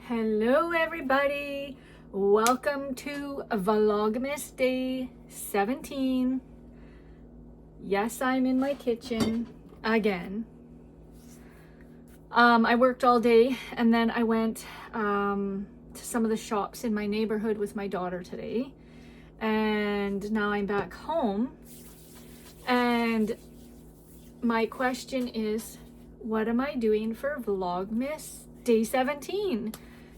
Hello everybody, welcome to Vlogmas day 17. Yes, I'm in my kitchen again. I worked all day and then I went to some of the shops in my neighborhood with my daughter today, and now I'm back home, and my question is, what am I doing for Vlogmas day 17?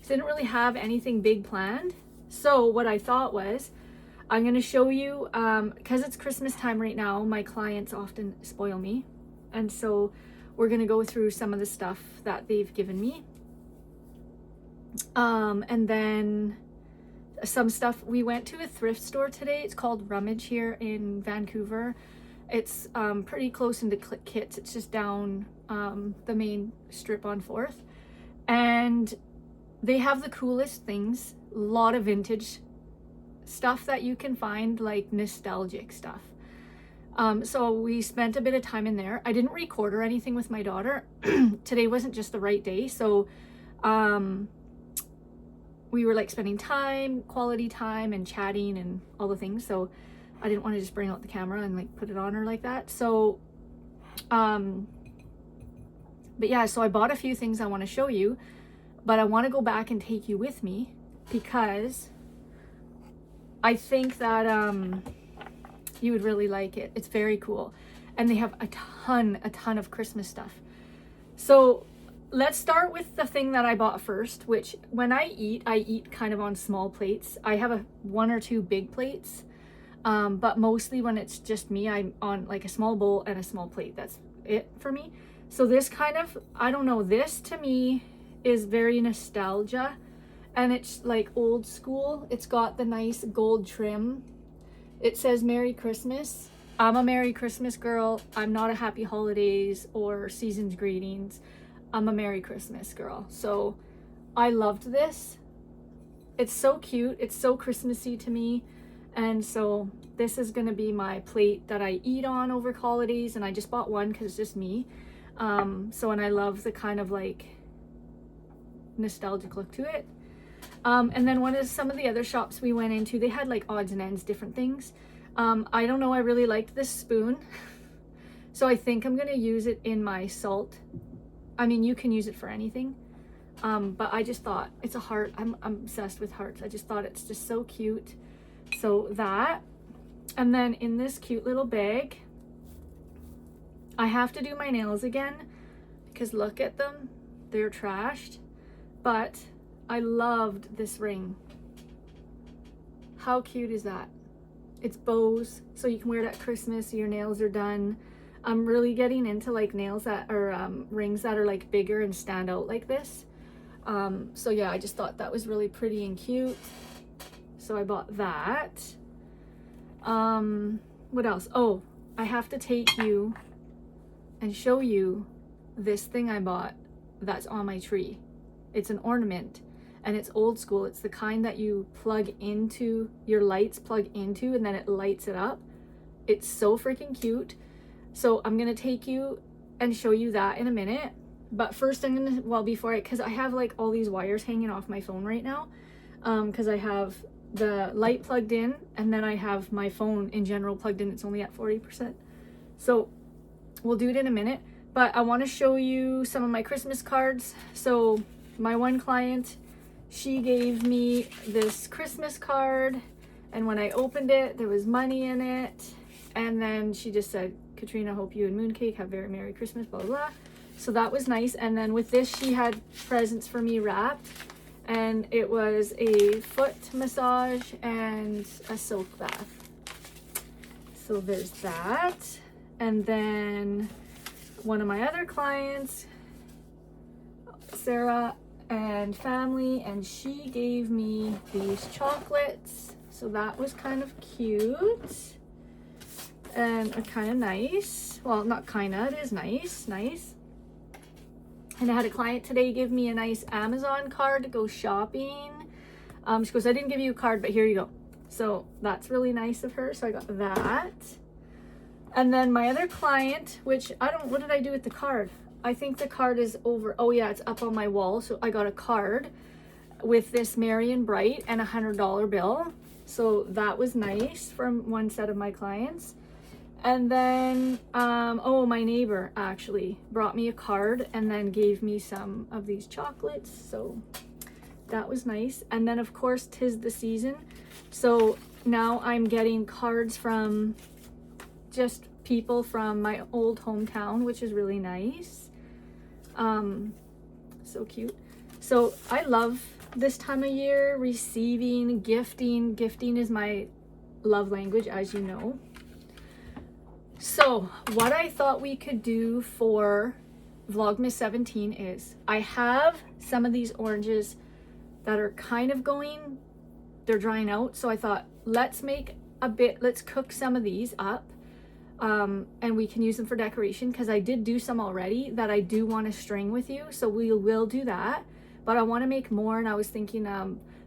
Didn't really have anything big planned. So what I thought was, I'm going to show you, because it's Christmas time right now, my clients often spoil me. And so we're going to go through some of the stuff that they've given me. And then some stuff, we went to a thrift store today. It's called Rummage here in Vancouver. It's pretty close into Kits. It's just down the main strip on 4th. And they have the coolest things, a lot of vintage stuff that you can find, like nostalgic stuff. So we spent a bit of time in there. I didn't record or anything with my daughter. Today wasn't just the right day. So we were like spending time, quality time, and chatting and all the things. So I didn't want to just bring out the camera and like put it on her like that. So, but yeah, so I bought a few things I want to show you. But I want to go back and take you with me because I think that you would really like it. It's very cool. And they have a ton of Christmas stuff. So let's start with the thing that I bought first, which when I eat kind of on small plates. I have one or two big plates. But mostly when it's just me, I'm on like a small bowl and a small plate. That's it for me. So this kind of, I don't know, this to me is very nostalgia, and it's like old school. It's got the nice gold trim. It says Merry Christmas. I'm a Merry Christmas girl. I'm not a Happy Holidays or Season's Greetings. I'm a Merry Christmas girl. So I loved this. It's so cute. It's so Christmassy to me. And so this is gonna be my plate that I eat on over holidays, and I just bought one because it's just me. And I love the kind of like nostalgic look to it. And then some of the other shops we went into, they had like odds and ends, different things. I don't know, I really liked this spoon. So I think I'm gonna use it in my salt. I mean, you can use it for anything. But I just thought it's a heart. I'm obsessed with hearts. I just thought it's just so cute. So that, and then in this cute little bag, I have to do my nails again because look at them, they're trashed. But I loved this ring. How cute is that? It's bows, so you can wear it at Christmas, so your nails are done. I'm really getting into like nails that are rings that are like bigger and stand out like this. So yeah, I just thought that was really pretty and cute. So I bought that. What else? Oh, I have to take you and show you this thing I bought that's on my tree. It's an ornament, and it's old school. It's the kind that you plug into, your lights plug into, and then it lights it up. It's so freaking cute. So I'm gonna take you and show you that in a minute. But first I'm gonna, well, because I have like all these wires hanging off my phone right now, because I have the light plugged in, and then I have my phone in general plugged in. It's only at 40%. So we'll do it in a minute, but I want to show you some of my Christmas cards. So my one client, she gave me this Christmas card, and when I opened it, there was money in it, and then she just said, Katrina, hope you and Mooncake have very Merry Christmas, blah, blah, blah. So that was nice. And then with this, she had presents for me wrapped, and it was a foot massage and a soak bath. So there's that. And then one of my other clients, Sarah and family, and she gave me these chocolates. So that was kind of cute and kind of nice. Well, not kind of, it is nice. And I had a client today give me a nice Amazon card to go shopping. She goes, I didn't give you a card, but here you go. So that's really nice of her. So I got that. And then my other client, which what did I do with the card? I think the card is over. Oh yeah, it's up on my wall. So I got a card with this Marion Bright and $100 bill. So that was nice from one set of my clients. And then, oh, my neighbor actually brought me a card and then gave me some of these chocolates. So that was nice. And then of course, 'tis the season. So now I'm getting cards from just people from my old hometown, which is really nice. So cute. So I love this time of year, receiving, gifting. Gifting is my love language, as you know. So what I thought we could do for Vlogmas 17 is I have some of these oranges that are kind of going, they're drying out. So I thought, let's cook some of these up. And we can use them for decoration, because I did do some already that I do want to string with you. So we will do that, but I want to make more. And I was thinking,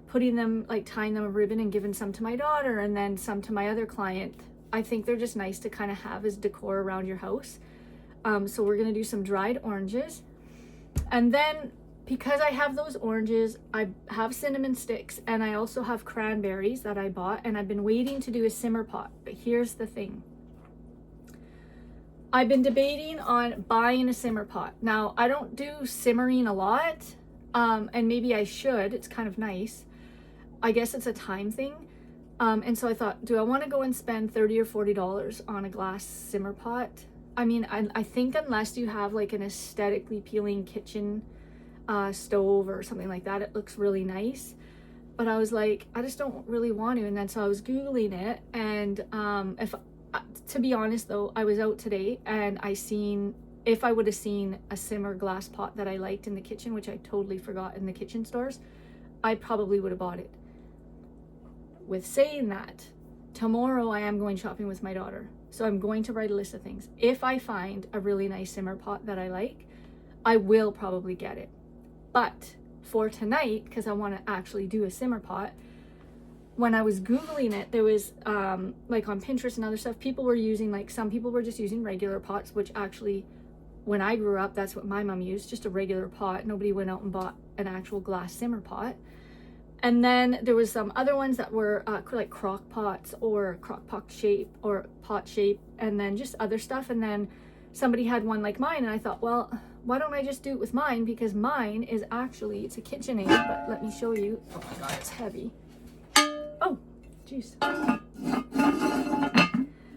putting them, like tying them a ribbon and giving some to my daughter and then some to my other client. I think they're just nice to kind of have as decor around your house. So we're going to do some dried oranges. And then because I have those oranges, I have cinnamon sticks, and I also have cranberries that I bought, and I've been waiting to do a simmer pot. But here's the thing. I've been debating on buying a simmer pot. Now, I don't do simmering a lot, and maybe I should. It's kind of nice. I guess it's a time thing. And so I thought, do I want to go and spend $30 or $40 on a glass simmer pot? I mean, I think unless you have like an aesthetically appealing kitchen stove or something like that, it looks really nice. But I was like, I just don't really want to. And then so I was Googling it, and to be honest though, I was out today and if I would have seen a simmer glass pot that I liked in the kitchen, which I totally forgot in the kitchen stores, I probably would have bought it. With saying that, tomorrow I am going shopping with my daughter. So I'm going to write a list of things. If I find a really nice simmer pot that I like, I will probably get it. But for tonight, because I want to actually do a simmer pot, when I was Googling it, there was like on Pinterest and other stuff, people were using, like some people were just using regular pots, which actually when I grew up, that's what my mom used, just a regular pot. Nobody went out and bought an actual glass simmer pot. And then there was some other ones that were like crock pots or crock pot shape or pot shape, and then just other stuff. And then somebody had one like mine, and I thought, well, why don't I just do it with mine? Because mine is actually, it's a KitchenAid, but let me show you. Oh my God, it's heavy. Oh, jeez.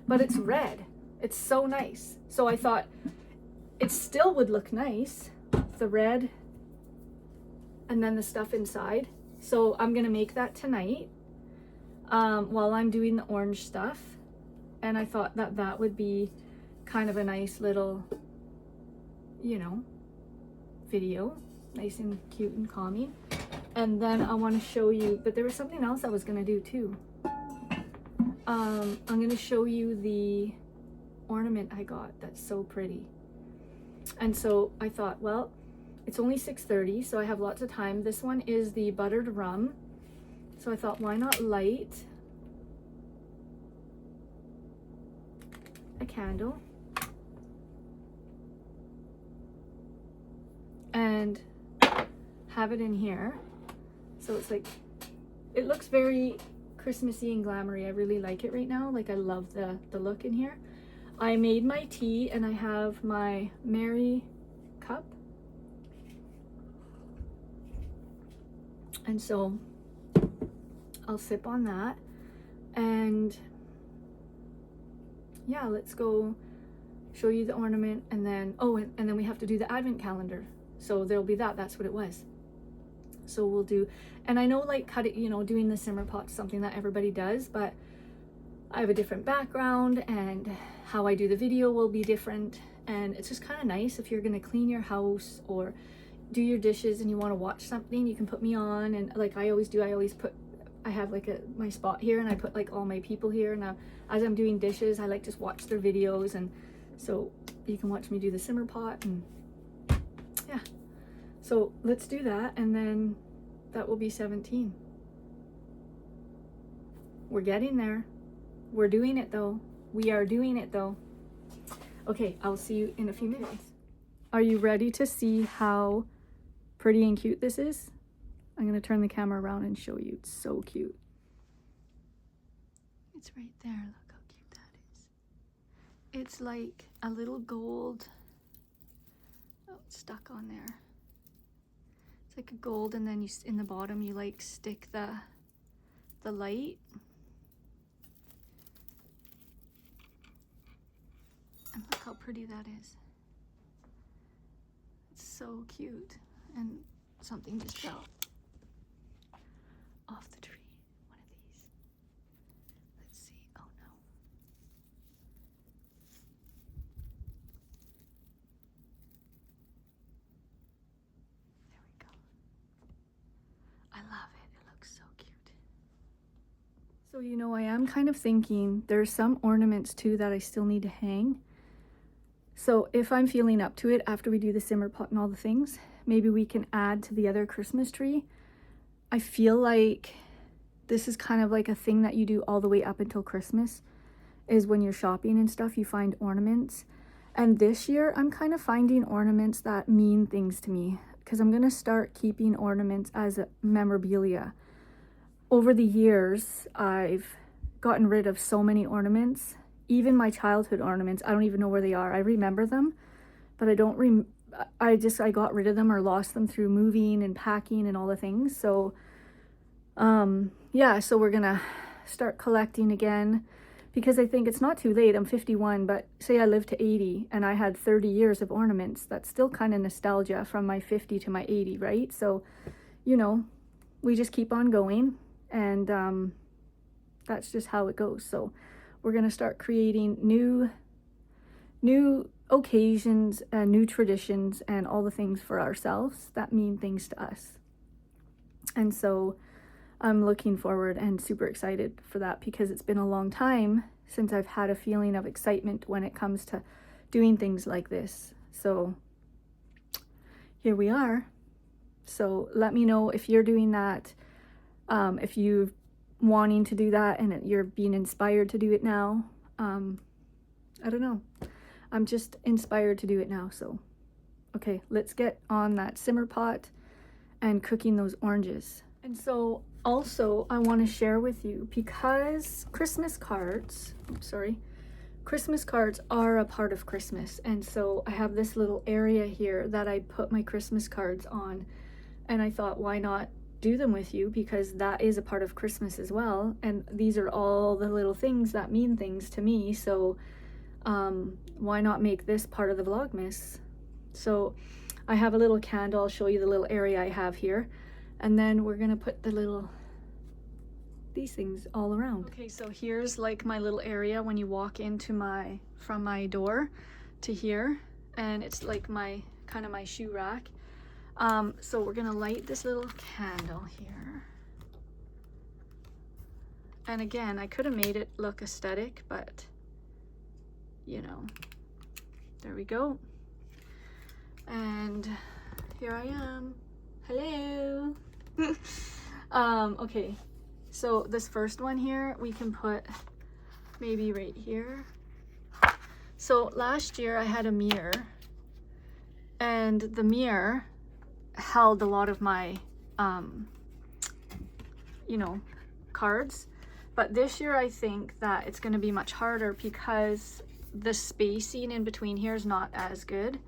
But it's red. It's so nice. So I thought it still would look nice, the red and then the stuff inside. So I'm gonna make that tonight while I'm doing the orange stuff. And I thought that that would be kind of a nice little, you know, video, nice and cute and calming. And then I want to show you, but there was something else I was going to do too. I'm going to show you the ornament I got that's so pretty. And so I thought, well, it's only 6:30, so I have lots of time. This one is the buttered rum. So I thought, why not light a candle and have it in here. So it's like, it looks very Christmassy and glamoury. I really like it right now. Like I love the look in here. I made my tea and I have my Mary cup. And so I'll sip on that. And yeah, let's go show you the ornament, and then, oh, and then we have to do the advent calendar. So there'll be that's what it was. So we'll do, and I know like doing the simmer pot's something that everybody does, but I have a different background and how I do the video will be different. And it's just kind of nice if you're going to clean your house or do your dishes and you want to watch something, you can put me on. And like I always do, I have like my spot here, and I put like all my people here. And as I'm doing dishes, I like just watch their videos, and so you can watch me do the simmer pot. And yeah, so let's do that, and then that will be 17. We're getting there. We're doing it though. We are doing it though. Okay, I'll see you in a few minutes. Are you ready to see how pretty and cute this is? I'm gonna turn the camera around and show you. It's so cute. It's right there. Look how cute that is. It's like a little gold. Oh, it's stuck on there. It's like a gold, and then you in the bottom you like stick the light. And look how pretty that is. It's so cute. And something just fell off the tree. One of these. Let's see. Oh no. There we go. I love it. It looks so cute. So, you know, I am kind of thinking there's some ornaments too that I still need to hang. So if I'm feeling up to it after we do the simmer pot and all the things, maybe we can add to the other Christmas tree. I feel like this is kind of like a thing that you do all the way up until Christmas, is when you're shopping and stuff, you find ornaments. And this year I'm kind of finding ornaments that mean things to me, because I'm going to start keeping ornaments as a memorabilia. Over the years, I've gotten rid of so many ornaments. Even my childhood ornaments, I don't even know where they are. I remember them, but I don't I got rid of them or lost them through moving and packing and all the things. So yeah, so we're gonna start collecting again, because I think it's not too late. I'm 51, but say I lived to 80 and I had 30 years of ornaments. That's still kind of nostalgia from my 50 to my 80, right? So, you know, we just keep on going, and that's just how it goes. So we're going to start creating new occasions and new traditions and all the things for ourselves that mean things to us. And so I'm looking forward and super excited for that, because it's been a long time since I've had a feeling of excitement when it comes to doing things like this. So here we are. So let me know if you're doing that, if you're wanting to do that and you're being inspired to do it now. I don't know. I'm just inspired to do it now. So, okay, let's get on that simmer pot and cooking those oranges. And so also I want to share with you, because Christmas cards are a part of Christmas. And so I have this little area here that I put my Christmas cards on, and I thought, why not do them with you, because that is a part of Christmas as well, and these are all the little things that mean things to me. So why not make this part of the Vlogmas? So I have a little candle. I'll show you the little area I have here, and then we're gonna put these things all around. Okay, so here's like my little area when you walk into from my door to here, and it's like my kind of my shoe rack. So we're gonna light this little candle here. And again, I could have made it look aesthetic, but you know, there we go. And here I am. Hello. Okay, so this first one here, we can put maybe right here. So last year I had a mirror, and the mirror held a lot of my you know, cards. But this year I think that it's going to be much harder, because the spacing in between here is not as good.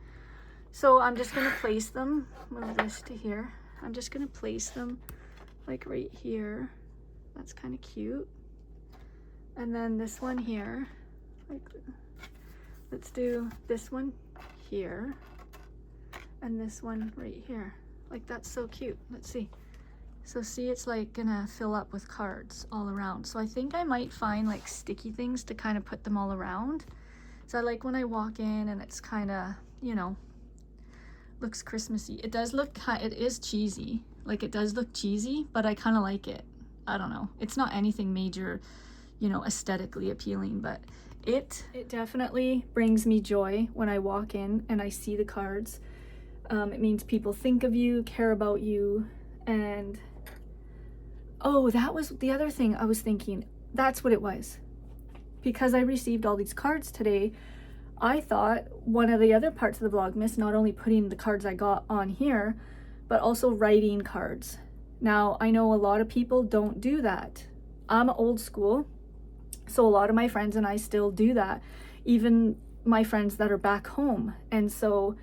So I'm just going to place them, move this to here. I'm just going to place them like right here. That's kind of cute. And then this one here, like, let's do this one here, and this one right here. Like, that's so cute. Let's see. So see, it's like gonna fill up with cards all around. So I think I might find like sticky things to kind of put them all around. So I like when I walk in and it's kind of, you know, looks Christmassy. It does look, it is cheesy. Like, it does look cheesy, but I kind of like it. I don't know. It's not anything major, you know, aesthetically appealing, but it definitely brings me joy when I walk in and I see the cards. It means people think of you, care about you. And oh, that was the other thing I was thinking. That's what it was. Because I received all these cards today, I thought one of the other parts of the Vlogmas, not only putting the cards I got on here, but also writing cards. Now, I know a lot of people don't do that. I'm old school, so a lot of my friends and I still do that, even my friends that are back home. And so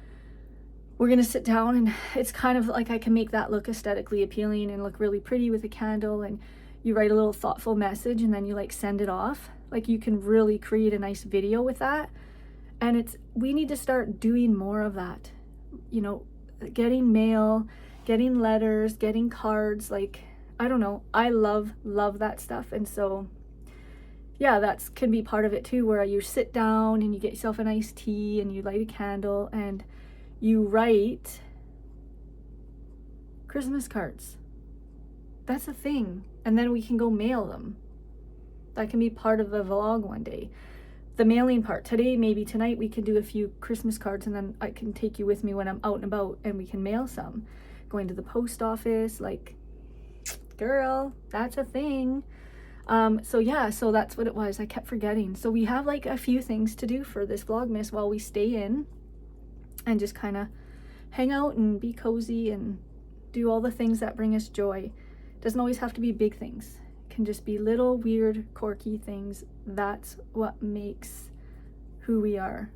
we're gonna sit down, and it's kind of like I can make that look aesthetically appealing and look really pretty with a candle, and you write a little thoughtful message and then you like send it off. Like you can really create a nice video with that. And we need to start doing more of that. You know, getting mail, getting letters, getting cards, like, I don't know. I love that stuff. And so, yeah, that can be part of it too, where you sit down and you get yourself a nice tea and you light a candle and you write Christmas cards. That's a thing. And then we can go mail them. That can be part of the vlog one day. The mailing part today, maybe tonight we can do a few Christmas cards, and then I can take you with me when I'm out and about and we can mail some. Going to the post office, like, girl, that's a thing. So yeah, so that's what it was. I kept forgetting. So we have like a few things to do for this Vlogmas while we stay in and just kind of hang out and be cozy and do all the things that bring us joy. Doesn't always have to be big things. Can just be little weird quirky things. That's what makes who we are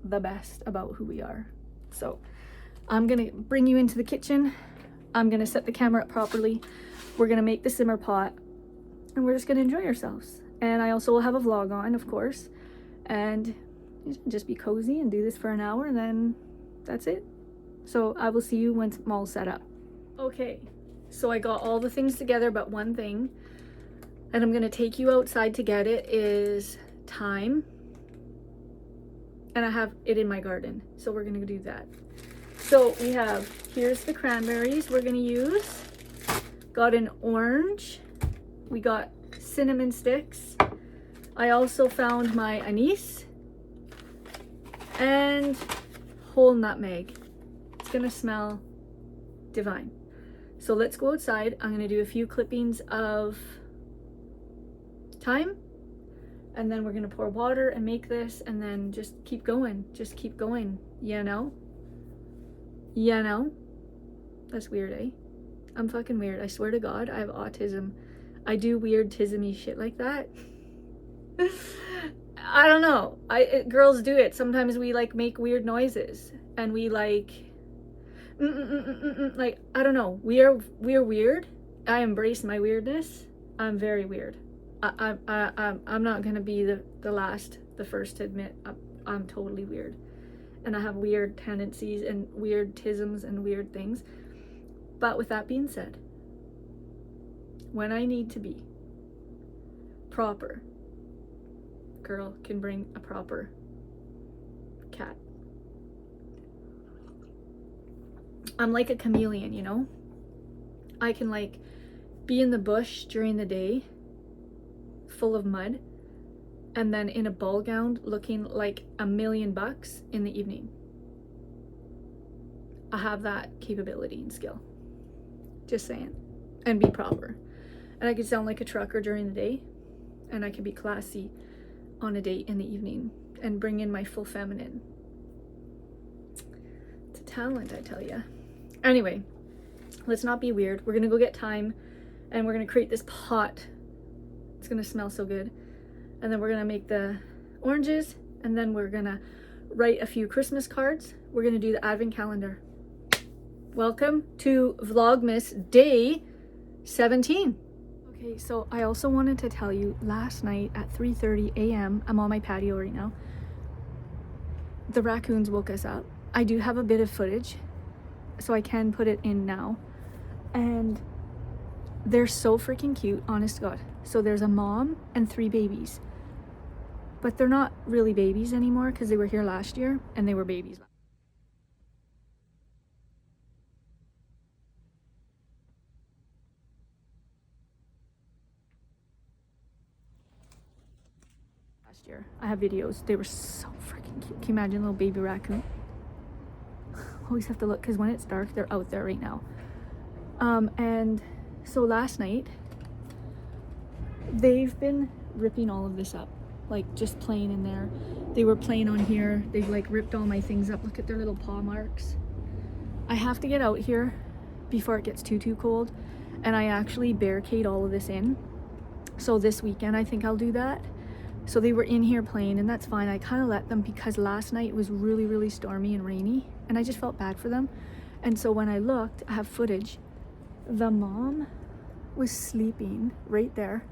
the best about who we are. So I'm gonna bring you into the kitchen. I'm gonna set the camera up properly. We're gonna make the simmer pot and we're just gonna enjoy ourselves. And I also will have a vlog on, of course, and just be cozy and do this for an hour, and then that's it. So I will see you once I'm all set up. Okay. So I got all the things together but one thing, and I'm gonna take you outside to get it, is thyme. And I have it in my garden, so we're gonna do that. So we have, here's the cranberries we're gonna use. Got an orange. We got cinnamon sticks. I also found my anise and whole nutmeg. It's gonna smell divine. So let's go outside. I'm gonna do a few clippings of thyme, and then we're gonna pour water and make this, and then just keep going. Just keep going, you know? You know? That's weird, eh? I'm fucking weird. I swear to God, I have autism. I do weird tism-y shit like that. I don't know. Girls do it. Sometimes we like make weird noises, and we like like, I don't know, we are weird. I embrace my weirdness. I'm very weird. I'm not gonna be the first to admit I'm totally weird, and I have weird tendencies and weird tisms and weird things. But with that being said, when I need to be proper, girl can bring a proper cat. I'm like a chameleon, you know? I can like be in the bush during the day full of mud, and then in a ball gown looking like $1,000,000 in the evening. I have that capability and skill. Just saying. And be proper. And I could sound like a trucker during the day, and I could be classy on a date in the evening and bring in my full feminine. It's a talent, I tell ya. Anyway, let's not be weird. We're gonna go get thyme, and we're gonna create this pot. It's gonna smell so good. And then we're gonna make the oranges, and then we're gonna write a few Christmas cards. We're gonna do the advent calendar. Welcome to Vlogmas Day 17. Okay, so I also wanted to tell you, last night at 3:30 a.m., I'm on my patio right now, the raccoons woke us up. I do have a bit of footage, so I can put it in now, and they're so freaking cute, honest to God. So there's a mom and 3 babies, but they're not really babies anymore because they were here last year and they were babies last year. I have videos. They were so freaking cute. Can you imagine a little baby raccoon? Always have to look because when it's dark, they're out there right now. And so last night, they've been ripping all of this up, like just playing in there. They were playing on here. They've like ripped all my things up. Look at their little paw marks. I have to get out here before it gets too cold, and I actually barricade all of this in. So this weekend I think I'll do that. So they were in here playing, and that's fine. I kind of let them because last night was really stormy and rainy, and I just felt bad for them. And so when I looked, I have footage, the mom was sleeping right there,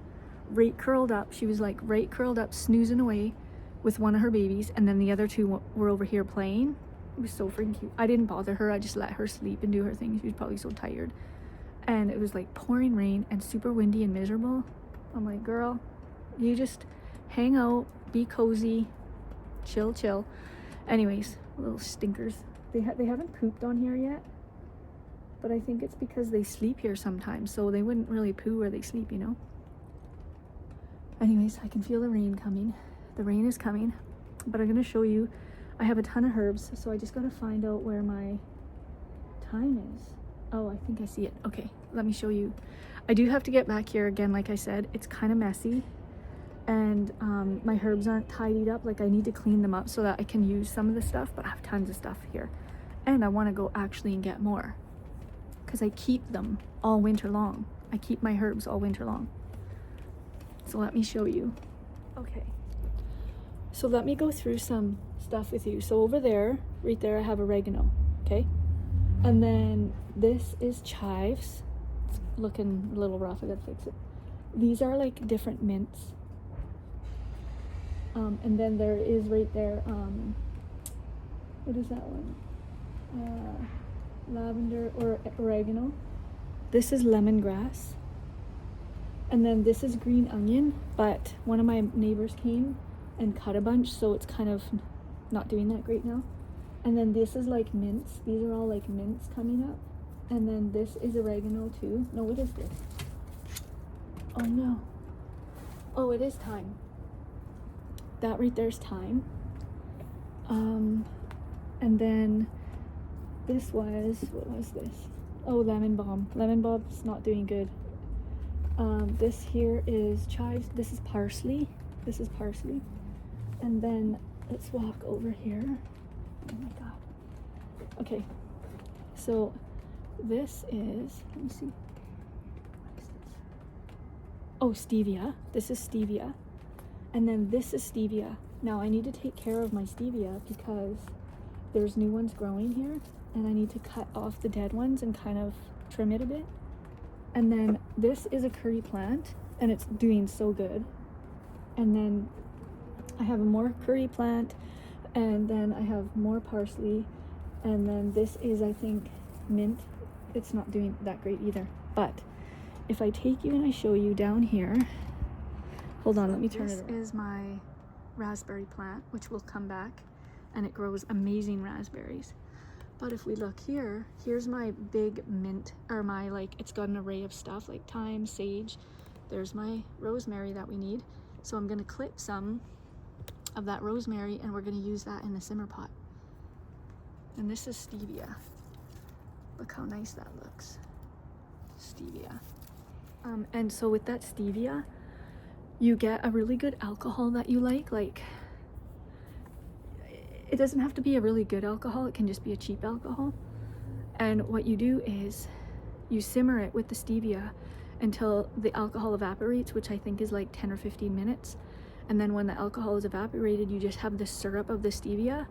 right curled up. She was like right curled up, snoozing away with one of her babies, and then the other two were over here playing. It was so freaking cute. I didn't bother her. I just let her sleep and do her thing. She was probably so tired. And it was like pouring rain and super windy and miserable. I'm like, girl, you just hang out, be cozy, chill. Anyways, little stinkers. They haven't pooped on here yet, but I think it's because they sleep here sometimes, so they wouldn't really poo where they sleep, you know? Anyways, I can feel the rain coming. The rain is coming, but I'm gonna show you. I have a ton of herbs, so I just gotta find out where my thyme is. Oh, I think I see it. Okay, let me show you. I do have to get back here again, like I said. It's kind of messy, and my herbs aren't tidied up. Like, I need to clean them up so that I can use some of the stuff, but I have tons of stuff here. And I want to go actually and get more, because I keep them all winter long. I keep my herbs all winter long. So let me show you. Okay, so let me go through some stuff with you. So over there, right there, I have oregano, okay? And then this is chives. It's looking a little rough, I gotta fix it. These are like different mints. And then there is right there, what is that one? Lavender or oregano. This is lemongrass. And then this is green onion, but one of my neighbors came and cut a bunch, so it's kind of not doing that great now. And then this is like mints. These are all like mints coming up. And then this is oregano too. No, what is this? Oh no. Oh, it is thyme. That right there's thyme. And then this was, what was this? Oh, lemon balm. Lemon balm's not doing good. This here is chives. This is parsley. This is parsley. And then let's walk over here. Oh my god. Okay. So this is, let me see. What is this? Oh, stevia. This is stevia. And then this is stevia. Now I need to take care of my stevia because there's new ones growing here, and I need to cut off the dead ones and kind of trim it a bit. And then this is a curry plant, and it's doing so good. And then I have a more curry plant, and then I have more parsley, and then this is, I think, mint. It's not doing that great either. But if I take you and I show you down here, hold on, let me turn it around. This is my raspberry plant, which will come back, and it grows amazing raspberries. But if we look here, here's my big mint, or my, like, it's got an array of stuff like thyme, sage. There's my rosemary that we need. So I'm gonna clip some of that rosemary, and we're gonna use that in the simmer pot. And this is stevia. Look how nice that looks. Stevia. And so with that stevia, you get a really good alcohol that you like, it doesn't have to be a really good alcohol, it can just be a cheap alcohol. And what you do is you simmer it with the stevia until the alcohol evaporates, which I think is like 10 or 15 minutes. And then when the alcohol is evaporated, you just have the syrup of the stevia,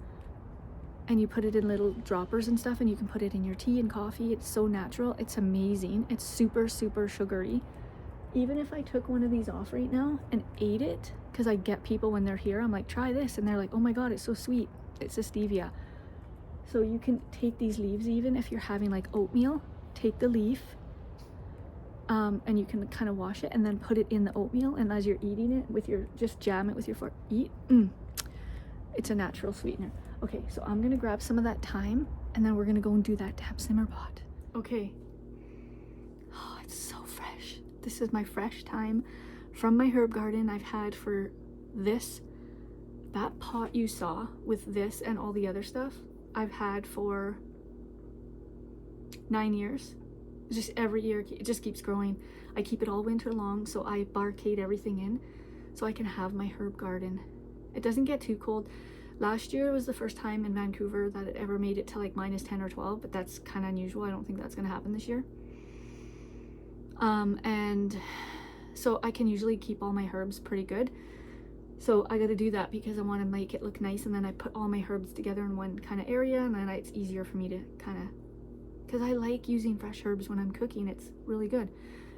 and you put it in little droppers and stuff, and you can put it in your tea and coffee. It's so natural, it's amazing. It's super sugary. Even if I took one of these off right now and ate it, because I get people when they're here, I'm like, try this, and they're like, oh my god, it's so sweet. It's a stevia. So you can take these leaves, even if you're having like oatmeal, take the leaf, and you can kind of wash it and then put it in the oatmeal, and as you're eating it with your, just jam it with your fork, eat. It's a natural sweetener. Okay, so I'm gonna grab some of that thyme, and then we're gonna go and do that damn simmer pot. Okay. Oh, it's so fresh. This is my fresh thyme from my herb garden. I've had for this, that pot you saw with this and all the other stuff, I've had for 9 years. Just every year, it just keeps growing. I keep it all winter long, so I barricade everything in so I can have my herb garden. It doesn't get too cold. Last year was the first time in Vancouver that it ever made it to like minus 10 or 12, but that's kind of unusual. I don't think that's going to happen this year. And so I can usually keep all my herbs pretty good. So I got to do that because I want to make it look nice, and then I put all my herbs together in one kind of area, and then it's easier for me to kind of, because I like using fresh herbs when I'm cooking. It's really good.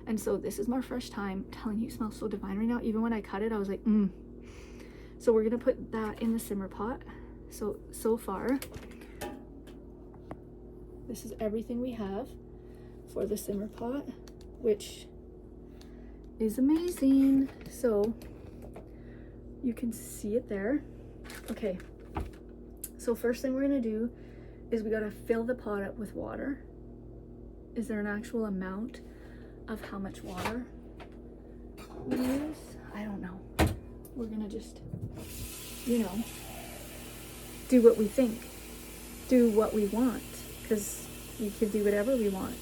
And so this is my fresh thyme. I'm telling you, it smells so divine right now. Even when I cut it, I was like, So we're gonna put that in the simmer pot. So far, this is everything we have for the simmer pot, which is amazing. So you can see it there. Okay, so first thing we're gonna do is we gotta fill the pot up with water. Is there an actual amount of how much water we use? I don't know. We're gonna just, you know, do what we think, do what we want, because we can do whatever we want.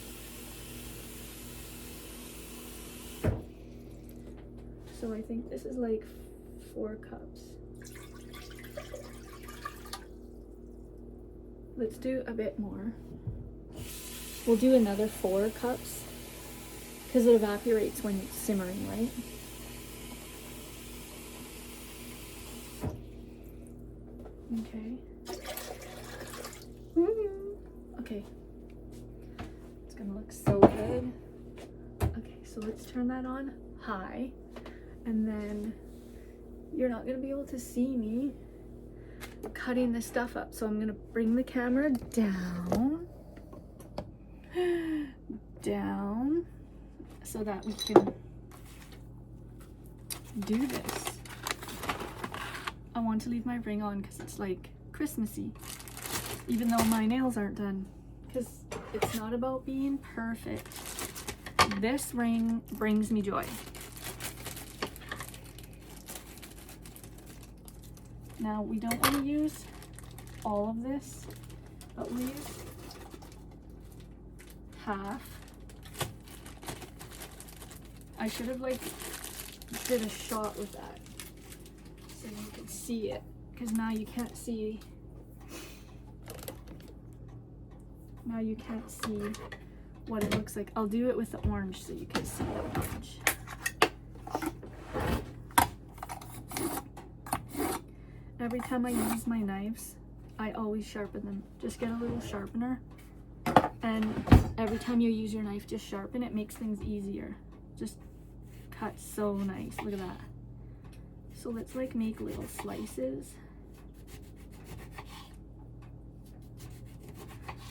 So I think this is like 4 cups. Let's do a bit more. We'll do another 4 cups because it evaporates when it's simmering, right? Okay. Okay. It's gonna look so good. Okay, so let's turn that on high, and then you're not gonna be able to see me cutting this stuff up. So I'm gonna bring the camera down, so that we can do this. I want to leave my ring on because it's like Christmassy, even though my nails aren't done, because it's not about being perfect. This ring brings me joy. Now we don't want to use all of this, but we'll use half. I should have like did a shot with that so you could see it, because now you can't see. Now you can't see what it looks like. I'll do it with the orange so you can see the orange. Every time I use my knives, I always sharpen them. Just get a little sharpener, and every time you use your knife, just sharpen. It makes things easier. Just cut so nice. Look at that. So let's like make little slices.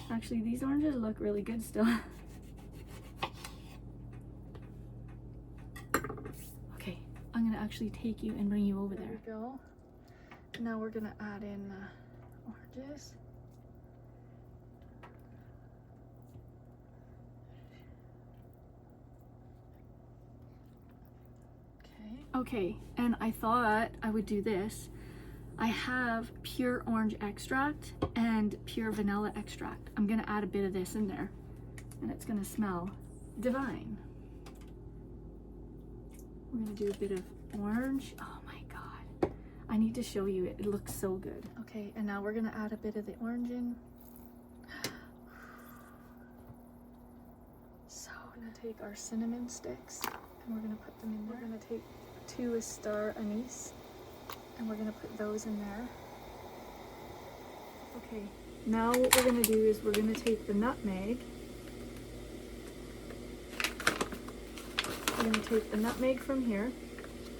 Actually, these oranges look really good still. Okay, I'm gonna actually take you and bring you over there. There we go. Now we're gonna add in the oranges. Okay, and I thought I would do this. I have pure orange extract and pure vanilla extract. I'm gonna add a bit of this in there, and it's gonna smell divine. We're gonna do a bit of orange. Oh my God, I need to show you it. It looks so good. Okay, and now we're gonna add a bit of the orange in. So we're gonna take our cinnamon sticks and we're gonna put them in there. We're gonna take 2 star anise and we're gonna put those in there. Okay, now what we're gonna do is we're gonna take the nutmeg. We're gonna take the nutmeg from here.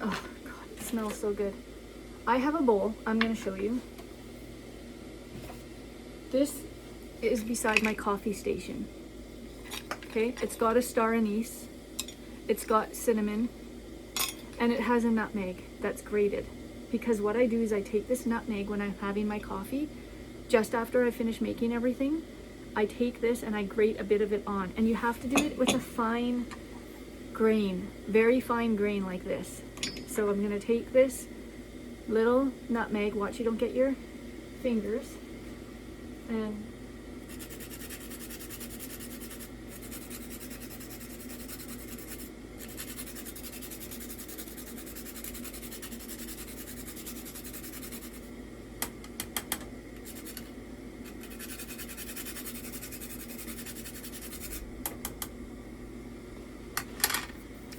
Oh God, it smells so good. I have a bowl, I'm gonna show you. This is beside my coffee station. Okay, it's got a star anise, it's got cinnamon, and it has a nutmeg that's grated. Because what I do is I take this nutmeg when I'm having my coffee, just after I finish making everything, I take this and I grate a bit of it on. And you have to do it with a fine grain, very fine grain like this. So I'm gonna take this little nutmeg, watch you don't get your fingers, and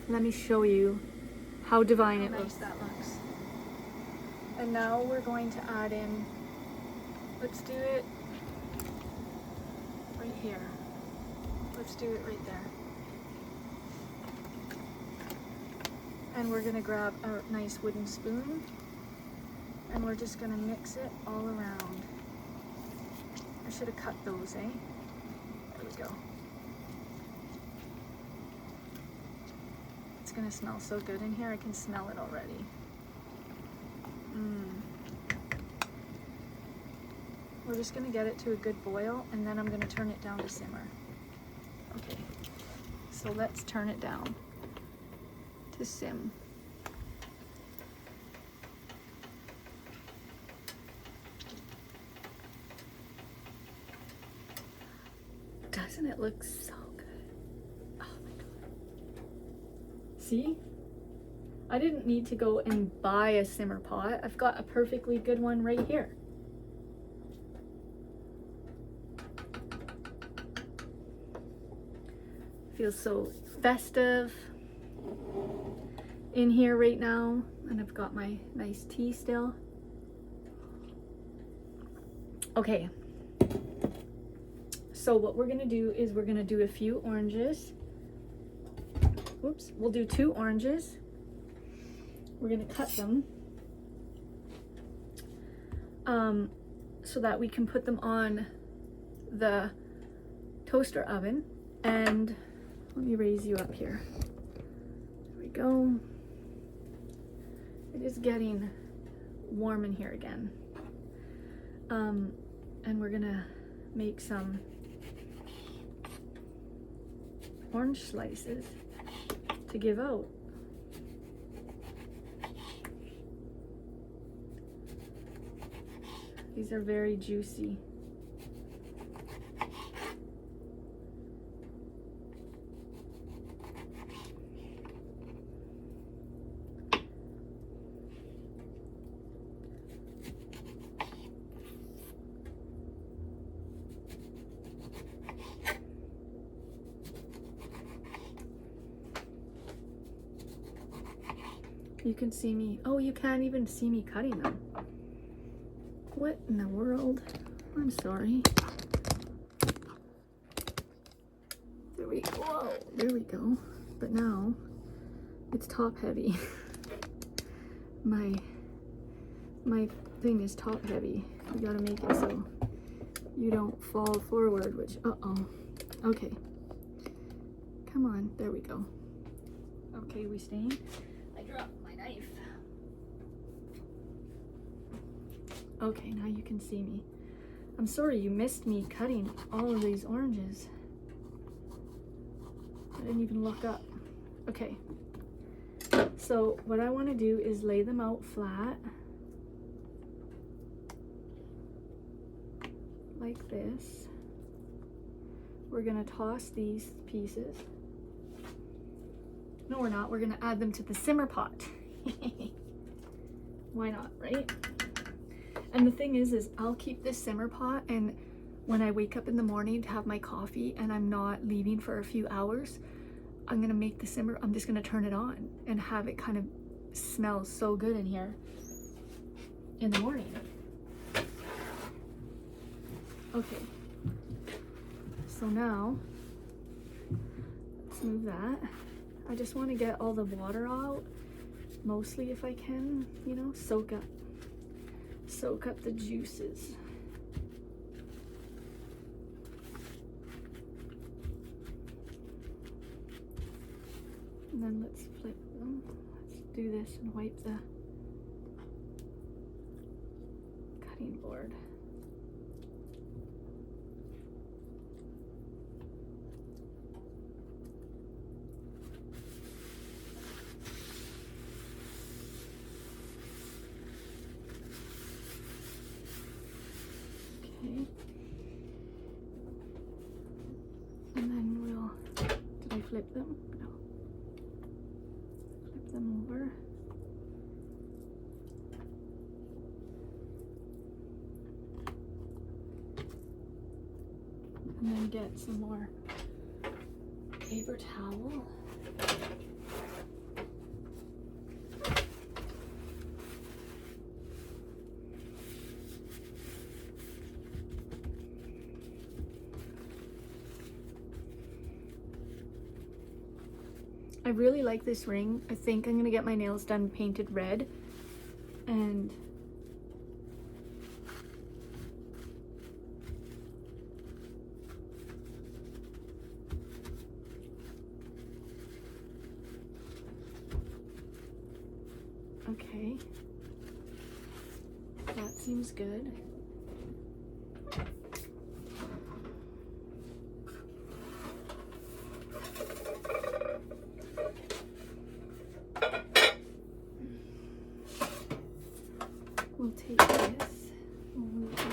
Let me show you how divine it looks. That looks. And now we're going to add in, let's do it right here. Let's do it right there. And we're gonna grab a nice wooden spoon and we're just gonna mix it all around. I should have cut those, eh? There we go. It's gonna smell so good in here. I can smell it already. We're just gonna get it to a good boil and then I'm gonna turn it down to simmer. Okay, so let's turn it down to sim. Doesn't it look so good? Oh my god. See? I didn't need to go and buy a simmer pot. I've got a perfectly good one right here. Feels so festive in here right now, and I've got my nice tea still. Okay, so what we're gonna do is we're gonna do a few oranges. Oops, we'll do 2 oranges. We're gonna cut them so that we can put them on the toaster oven. And let me raise you up here. There we go. It is getting warm in here again. And we're gonna make some orange slices to give out. These are very juicy. You can see me. Oh, you can't even see me cutting them. What in the world? I'm sorry. There we go. Whoa, there we go. But now it's top heavy. my thing is top heavy. You gotta make it so you don't fall forward, which, uh-oh. Okay. Come on, there we go. Okay, we staying? I dropped my knife. Okay, now you can see me. I'm sorry you missed me cutting all of these oranges. I didn't even look up. Okay. So what I want to do is lay them out flat. Like this. We're going to toss these pieces. No, we're not. We're going to add them to the simmer pot. Why not, right? And the thing is I'll keep this simmer pot, and when I wake up in the morning to have my coffee and I'm not leaving for a few hours, I'm gonna make the simmer, I'm just gonna turn it on and have it kind of smell so good in here in the morning. Okay, so now let's move that. I just want to get all the water out, mostly if I can, you know, soak up the juices. And then let's flip them. Let's do this and wipe the cutting board. Okay. And then we'll, did I flip them? No. Flip them over. And then get some more paper towel. I really like this ring. I think I'm gonna get my nails done painted red, and okay, that seems good. We'll take this, we'll move this.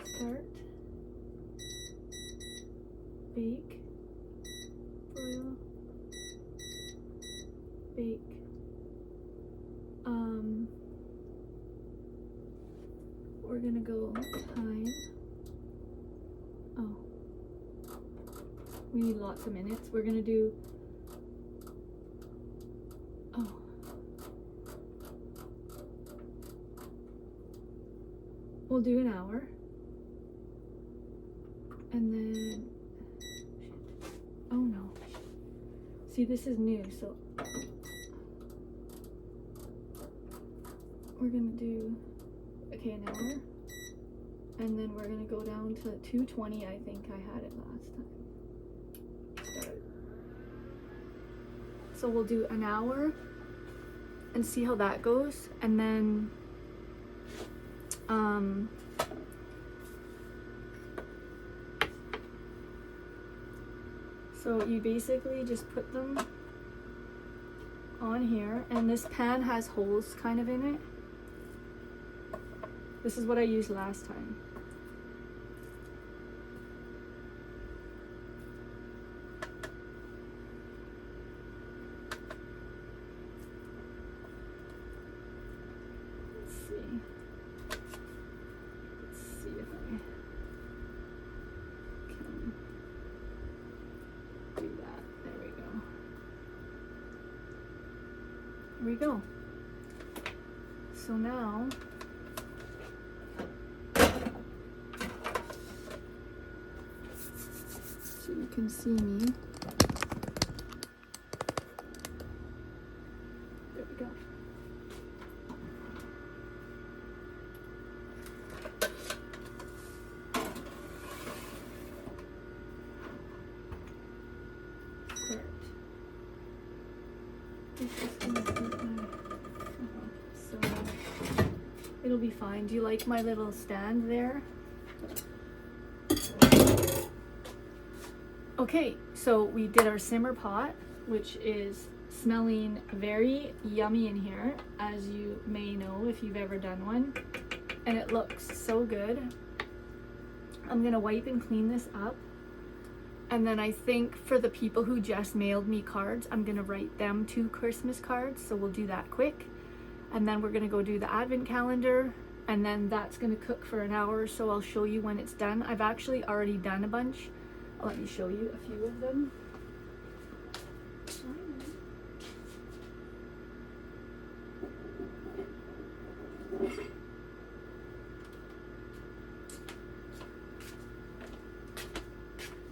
Start, bake, broil, bake. We're gonna go time. Oh, we need lots of minutes. We're gonna do, oh, we'll do an hour, and then, oh no, see, this is new, so we're gonna do, okay, an hour, and then we're gonna go down to 220. I think I had it last time. Start. So we'll do an hour and see how that goes, and then so you basically just put them on here, and this pan has holes kind of in it. This is what I used last time. Let's see. Let's see if I can do that. There we go. There we go. So now, so you can see me. There we go. Start. This is gonna put my, so it'll be fine. Do you like my little stand there? Okay, so we did our simmer pot, which is smelling very yummy in here, as you may know if you've ever done one, and it looks so good. I'm gonna wipe and clean this up, and then I think for the people who just mailed me cards, I'm gonna write them 2 Christmas cards, so we'll do that quick, and then we're gonna go do the advent calendar, and then that's gonna cook for an hour or so. I'll show you when it's done. I've actually already done a bunch. Let me show you a few of them.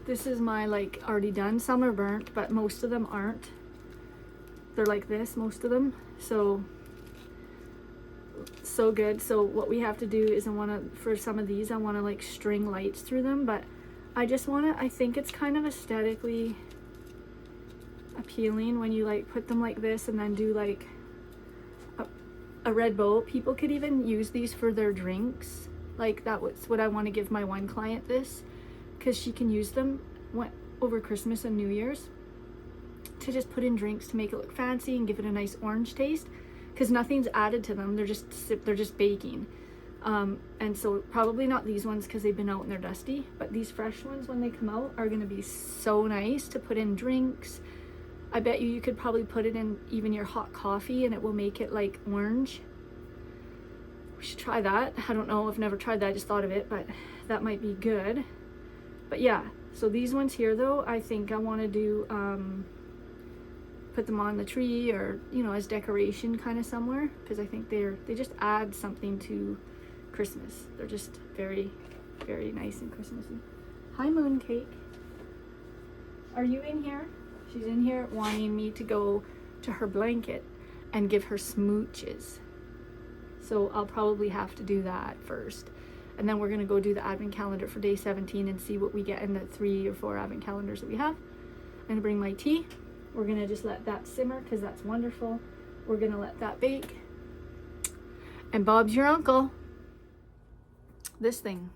This is my like already done. Some are burnt, but most of them aren't. They're like this, most of them. So good. So what we have to do is for some of these, I want to like string lights through them, but I just want to, I think it's kind of aesthetically appealing when you like put them like this and then do like a red bow. People could even use these for their drinks. Like that was what I want to give my one client this, because she can use them over Christmas and New Year's to just put in drinks to make it look fancy and give it a nice orange taste, because nothing's added to them. They're just baking. And so probably not these ones because they've been out and they're dusty, but these fresh ones when they come out are going to be so nice to put in drinks. I bet you could probably put it in even your hot coffee and it will make it like orange. We should try that. I don't know, I've never tried that, I just thought of it, but that might be good. But yeah, so these ones here though, I think I want to do put them on the tree, or you know, as decoration kind of somewhere, because I think they just add something to Christmas. They're just very, very nice and Christmassy. Hi, Mooncake. are you in here? She's in here wanting me to go to her blanket and give her smooches. So I'll probably have to do that first. And then we're gonna go do the advent calendar for day 17 and see what we get in the 3 or 4 advent calendars that we have. I'm gonna bring my tea. We're gonna just let that simmer because that's wonderful. We're gonna let that bake. And Bob's your uncle. This thing.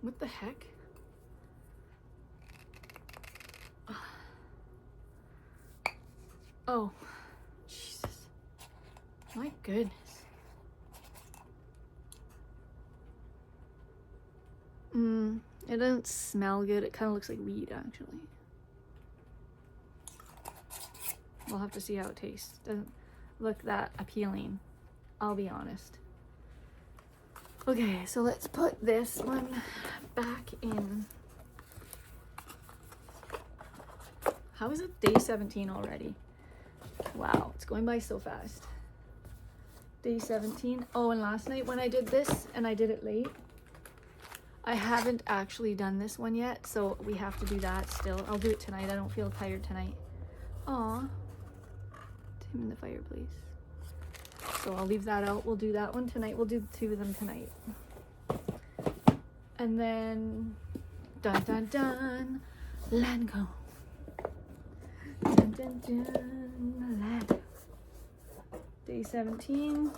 What the heck? Oh, Jesus. My goodness. It doesn't smell good. It kind of looks like weed, actually. We'll have to see how it tastes. Doesn't look that appealing, I'll be honest. Okay, so let's put this one back in. How is it day 17 already? Wow, it's going by so fast. Day 17. Oh, and last night when I did this, and I did it late, I haven't actually done this one yet, so we have to do that still. I'll do it tonight. I don't feel tired tonight. Aw. Tim in the fireplace. So I'll leave that out. We'll do that one tonight. We'll do the 2 of them tonight. And then, dun dun dun, let go. Dun dun dun, let go. Day 17.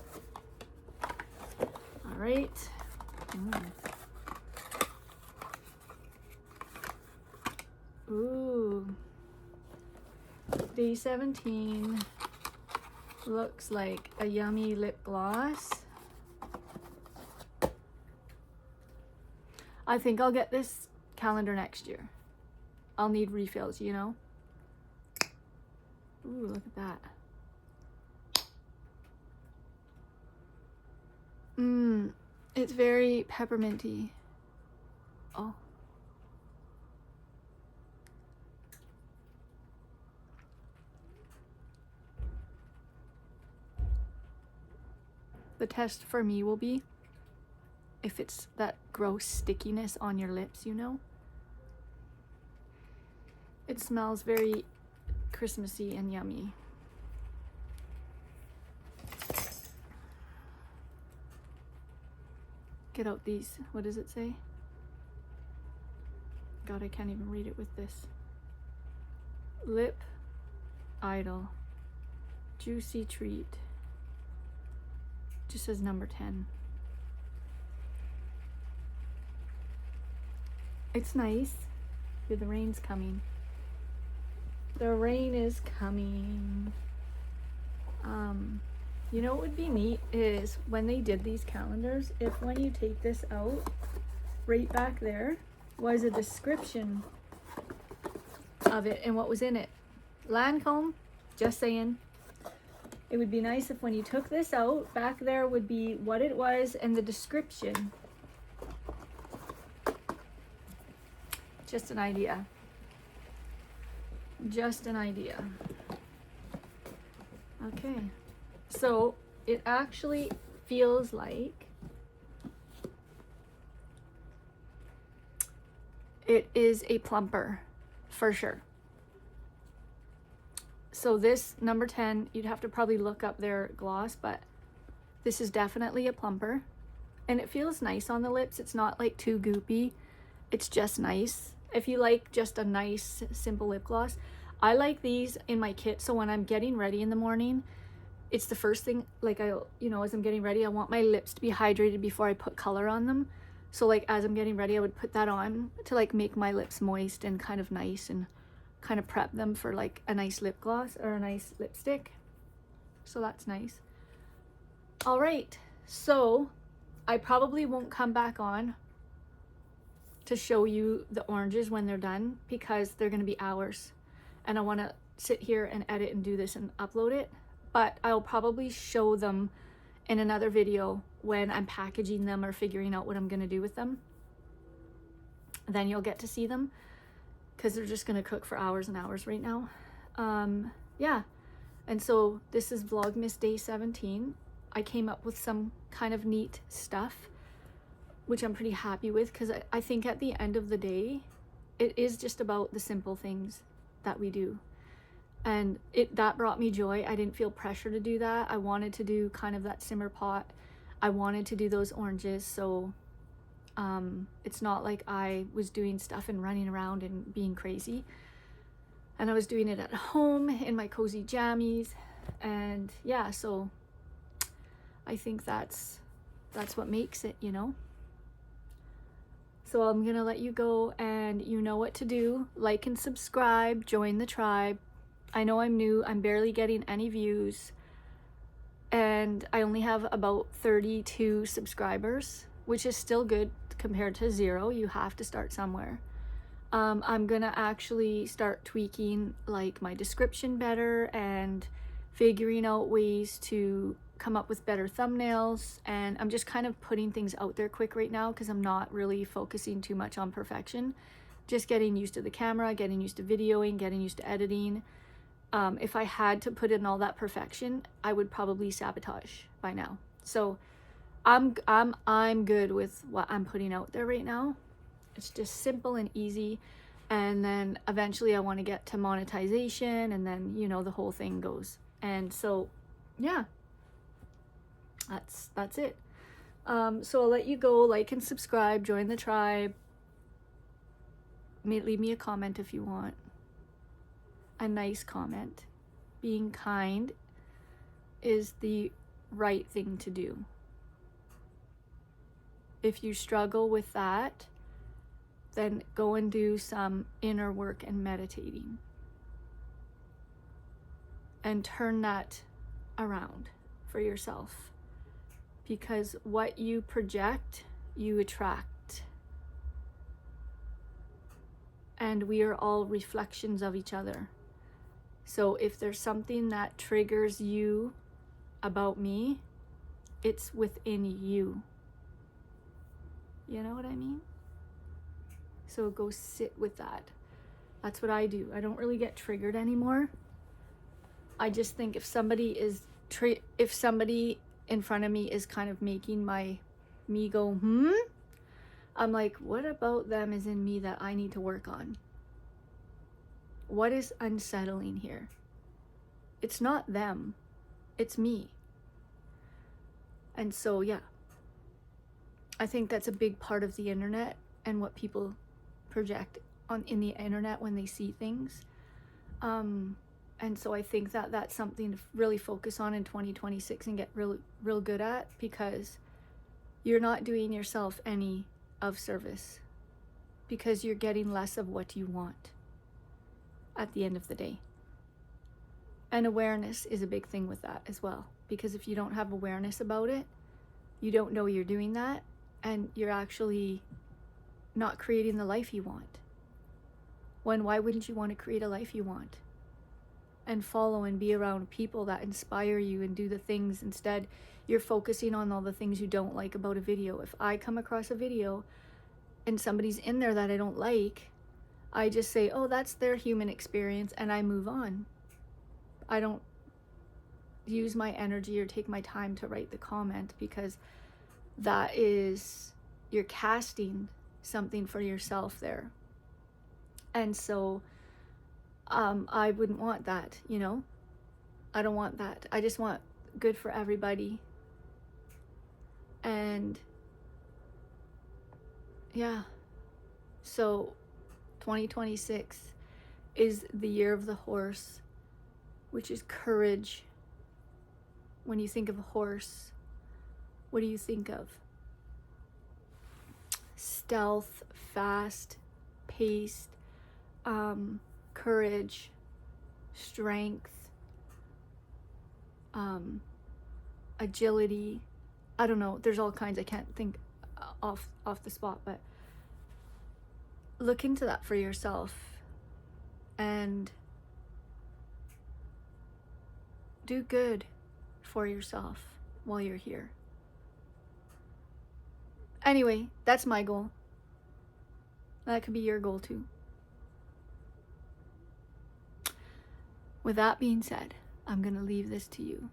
All right. Ooh. Day 17 looks like a yummy lip gloss. I think I'll get this calendar next year. I'll need refills, you know? Ooh, look at that. It's very pepperminty. Oh. The test for me will be if it's that gross stickiness on your lips, you know? It smells very Christmassy and yummy. Get out these. What does it say? God, I can't even read it with this. Lip Idol. Juicy treat. Just says number 10. It's nice. Yeah, the rain's coming. The rain is coming. You know what would be neat is when they did these calendars, if when you take this out, right back there was a description of it and what was in it. Lancome, just saying. It would be nice if when you took this out, back there would be what it was and the description. Just an idea. Just an idea. Okay. So it actually feels like it is a plumper for sure. So this number 10, you'd have to probably look up their gloss, but this is definitely a plumper and it feels nice on the lips. It's not like too goopy. It's just nice. If you like just a nice simple lip gloss, I like these in my kit. So when I'm getting ready in the morning, it's the first thing, like as I'm getting ready, I want my lips to be hydrated before I put color on them. So like as I'm getting ready, I would put that on to like make my lips moist and kind of nice and kind of prep them for like a nice lip gloss or a nice lipstick. So that's nice. All right, so I probably won't come back on to show you the oranges when they're done because they're going to be hours and I want to sit here and edit and do this and upload it. But I'll probably show them in another video when I'm packaging them or figuring out what I'm going to do with them. Then you'll get to see them because they're just going to cook for hours and hours right now. Yeah. And so this is Vlogmas Day 17. I came up with some kind of neat stuff. which I'm pretty happy with, because I think at the end of the day, it is just about the simple things that we do. And that brought me joy. I didn't feel pressure to do that. I wanted to do kind of that simmer pot. I wanted to do those oranges, so it's not like I was doing stuff and running around and being crazy. And I was doing it at home in my cozy jammies. And yeah, so I think that's what makes it, you know? So I'm gonna let you go, and you know what to do. Like and subscribe, join the tribe. I know I'm new, I'm barely getting any views, and I only have about 32 subscribers, which is still good compared to 0. You have to start somewhere. I'm gonna actually start tweaking like my description better and figuring out ways to come up with better thumbnails, and I'm just kind of putting things out there quick right now because I'm not really focusing too much on perfection. Just getting used to the camera, getting used to videoing, getting used to editing. If I had to put in all that perfection, I would probably sabotage by now. So I'm good with what I'm putting out there right now. It's just simple and easy, and then eventually I want to get to monetization, and then, you know, the whole thing goes. And so yeah, that's it. So I'll let you go. Like and subscribe, join the tribe. Leave me a comment if you want. A nice comment. Being kind is the right thing to do. If you struggle with that, then go and do some inner work and meditating. And turn that around for yourself. Because what you project, you attract. And we are all reflections of each other. So if there's something that triggers you about me, it's within you. You know what I mean? So go sit with that. That's what I do. I don't really get triggered anymore. I just think if somebody in front of me is kind of making me go, I'm like, what about them is in me that I need to work on? What is unsettling here? It's not them, it's me. And so yeah, I think that's a big part of the internet and what people project in the internet when they see things. And so I think that that's something to really focus on in 2026 and get real good at, because you're not doing yourself any of service, because you're getting less of what you want at the end of the day. And awareness is a big thing with that as well, because if you don't have awareness about it, you don't know you're doing that, and you're actually not creating the life you want. Why wouldn't you want to create a life you want? And follow and be around people that inspire you and do the things. Instead, you're focusing on all the things you don't like about a video. If I come across a video and somebody's in there that I don't like, I just say, oh, that's their human experience, and I move on. I don't use my energy or take my time to write the comment, because that is, you're casting something for yourself there. And so I wouldn't want that, you know? I don't want that. I just want good for everybody. And yeah, so 2026 is the year of the horse, which is courage. When you think of a horse, what do you think of? Stealth, fast, paced, courage, strength, agility. I don't know, there's all kinds. I can't think off the spot, but look into that for yourself and do good for yourself while you're here. Anyway, that's my goal. That could be your goal too. With that being said, I'm going to leave this to you.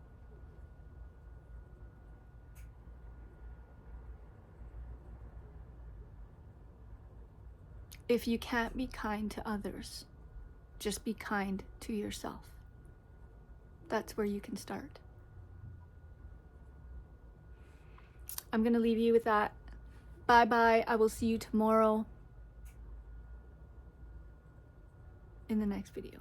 if you can't be kind to others, just be kind to yourself. That's where you can start. I'm gonna leave you with that. Bye bye. I will see you tomorrow in the next video.